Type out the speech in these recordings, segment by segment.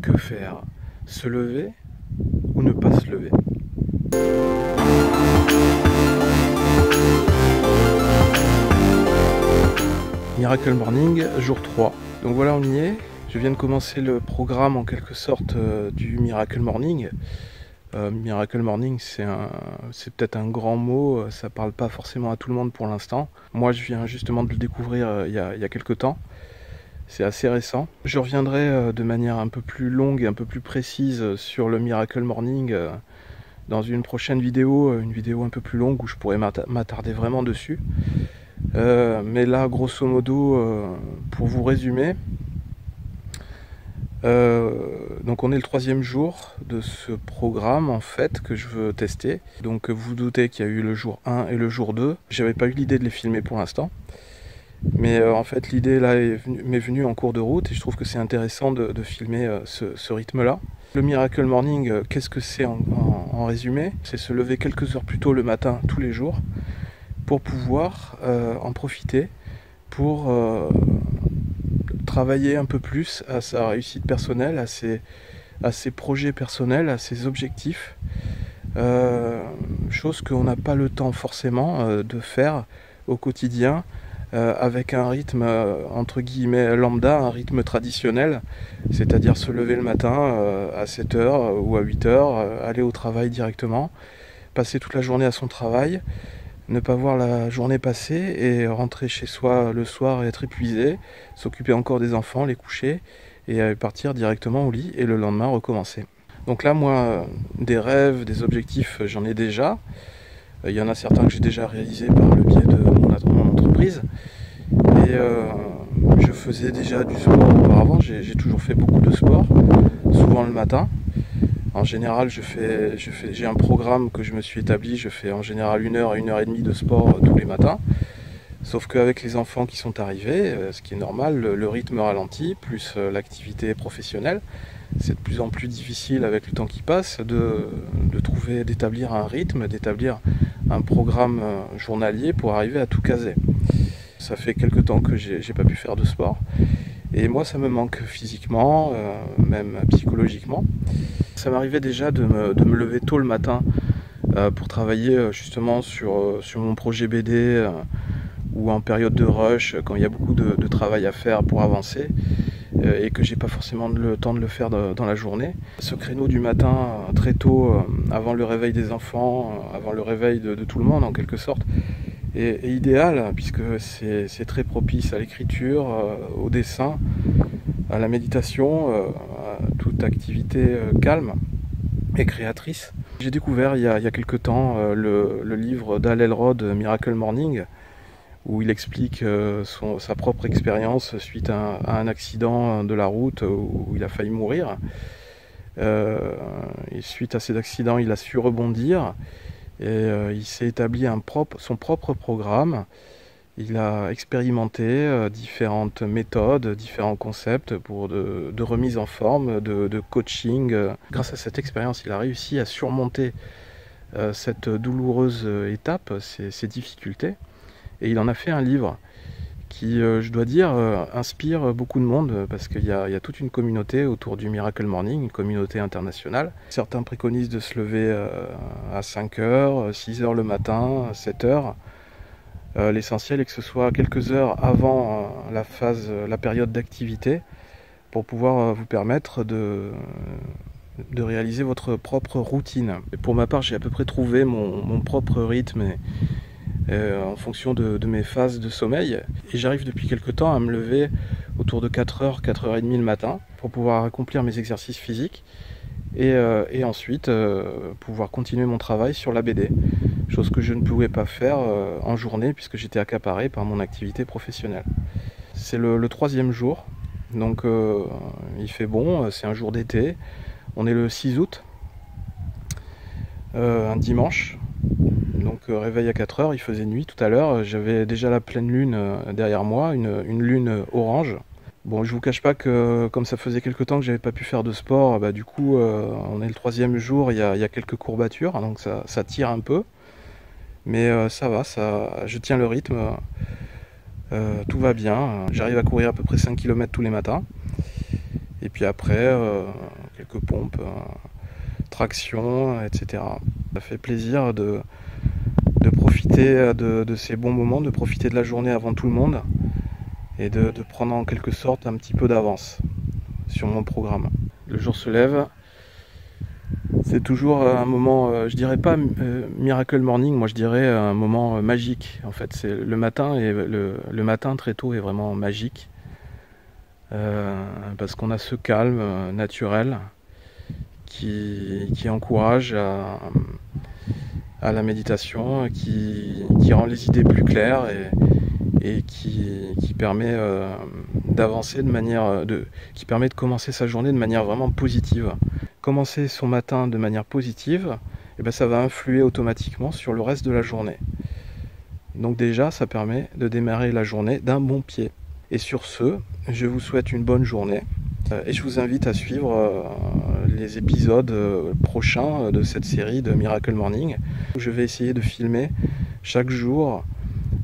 Que faire? Se lever ou ne pas se lever? Miracle Morning, jour 3. Donc voilà, on y est. Je viens de commencer le programme en quelque sorte du Miracle Morning. Miracle Morning, c'est peut-être un grand mot, ça parle pas forcément à tout le monde pour l'instant. Moi, je viens justement de le découvrir il y a quelques temps. C'est assez récent. Je reviendrai de manière un peu plus longue et un peu plus précise sur le Miracle Morning dans une prochaine vidéo, une vidéo un peu plus longue où je pourrais m'attarder vraiment dessus. Mais là, grosso modo, pour vous résumer, donc on est le 3e jour de ce programme en fait que je veux tester. Donc vous vous doutez qu'il y a eu le jour 1 et le jour 2. J'avais pas eu l'idée de les filmer pour l'instant. Mais en fait l'idée là m'est venue en cours de route et je trouve que c'est intéressant de filmer ce rythme-là. Le Miracle Morning, qu'est-ce que c'est en résumé? C'est se lever quelques heures plus tôt le matin tous les jours pour pouvoir en profiter pour travailler un peu plus à sa réussite personnelle, à ses projets personnels, à ses objectifs. Chose qu'on n'a pas le temps forcément de faire au quotidien avec un rythme entre guillemets lambda, un rythme traditionnel, c'est-à-dire se lever le matin à 7h ou à 8h, aller au travail directement, passer toute la journée à son travail, ne pas voir la journée passer et rentrer chez soi le soir et être épuisé, s'occuper encore des enfants, les coucher et partir directement au lit et le lendemain recommencer. Donc là, moi, des rêves, des objectifs, j'en ai déjà. Il y en a certains que j'ai déjà réalisés par le biais de mon entreprise. Et je faisais déjà du sport auparavant, j'ai toujours fait beaucoup de sport, souvent le matin. En général, j'ai un programme que je me suis établi, je fais en général 1 heure à 1h30 de sport tous les matins. Sauf qu'avec les enfants qui sont arrivés, ce qui est normal, le rythme ralentit, plus l'activité professionnelle. C'est de plus en plus difficile avec le temps qui passe d'établir un rythme, d'établir un programme journalier pour arriver à tout caser. Ça fait quelque temps que j'ai pas pu faire de sport. Et moi, ça me manque physiquement, même psychologiquement. Ça m'arrivait déjà de me lever tôt le matin pour travailler justement sur mon projet BD ou en période de rush, quand il y a beaucoup de travail à faire pour avancer et que j'ai pas forcément le temps de le faire dans la journée. Ce créneau du matin très tôt, avant le réveil des enfants, avant le réveil de tout le monde en quelque sorte, est idéal puisque c'est très propice à l'écriture, au dessin, à la méditation, à toute activité calme et créatrice. J'ai découvert il y a quelques temps le livre d'Hal Elrod, Miracle Morning, où il explique sa propre expérience suite à un accident de la route où il a failli mourir. Et suite à cet accident, il a su rebondir et il s'est établi son propre programme. Il a expérimenté différentes méthodes, différents concepts de remise en forme, de coaching. Grâce à cette expérience, il a réussi à surmonter cette douloureuse étape, ces difficultés. Et il en a fait un livre qui, je dois dire, inspire beaucoup de monde parce qu'il y a toute une communauté autour du Miracle Morning, une communauté internationale. Certains préconisent de se lever à 5h, 6h le matin, 7h. L'essentiel est que ce soit quelques heures avant la période d'activité pour pouvoir vous permettre de réaliser votre propre routine. Et pour ma part, j'ai à peu près trouvé mon propre rythme en fonction de mes phases de sommeil. Et j'arrive depuis quelques temps à me lever autour de 4h, 4h30 le matin pour pouvoir accomplir mes exercices physiques et ensuite pouvoir continuer mon travail sur la BD. Chose que je ne pouvais pas faire en journée puisque j'étais accaparé par mon activité professionnelle. C'est le 3e jour, donc il fait bon, c'est un jour d'été. On est le 6 août, un dimanche. Donc réveil à 4h, il faisait nuit tout à l'heure, j'avais déjà la pleine lune derrière moi, une lune orange. Bon, je vous cache pas que comme ça faisait quelques temps que j'avais pas pu faire de sport, du coup on est le 3e jour, il y a quelques courbatures, donc ça tire un peu. Mais ça va, je tiens le rythme, tout va bien. J'arrive à courir à peu près 5 km tous les matins. Et puis après, quelques pompes, traction, etc. Ça fait plaisir de profiter de ces bons moments, de profiter de la journée avant tout le monde et de prendre en quelque sorte un petit peu d'avance sur mon programme. Le jour se lève, c'est toujours un moment, je dirais pas Miracle Morning, moi je dirais un moment magique. En fait, c'est le matin, et le matin très tôt est vraiment magique parce qu'on a ce calme naturel qui encourage à la méditation, qui rend les idées plus claires et qui permet d'avancer de manière qui permet de commencer sa journée de manière vraiment positive. Commencer son matin de manière positive, et ben ça va influer automatiquement sur le reste de la journée. Donc déjà, ça permet de démarrer la journée d'un bon pied. Et sur ce, je vous souhaite une bonne journée et je vous invite à suivre les épisodes prochains de cette série de Miracle Morning. Je vais essayer de filmer chaque jour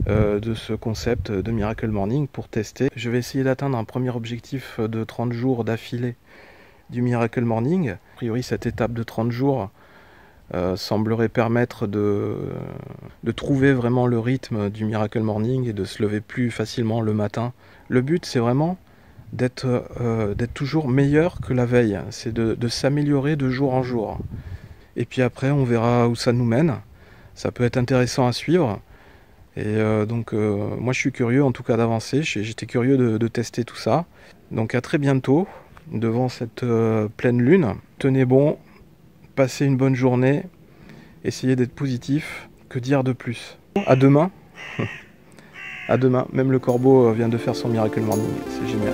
de ce concept de Miracle Morning pour tester. Je vais essayer d'atteindre un premier objectif de 30 jours d'affilée du Miracle Morning. A priori, cette étape de 30 jours semblerait permettre de trouver vraiment le rythme du Miracle Morning et de se lever plus facilement le matin. Le but, c'est vraiment d'être toujours meilleur que la veille. C'est de s'améliorer de jour en jour. Et puis après, on verra où ça nous mène. Ça peut être intéressant à suivre. Et donc, moi, je suis curieux en tout cas d'avancer. J'étais curieux de tester tout ça. Donc, à très bientôt devant cette pleine lune. Tenez bon, passez une bonne journée. Essayez d'être positif. Que dire de plus? À demain. À demain. Même le corbeau vient de faire son Miracle Morning. C'est génial.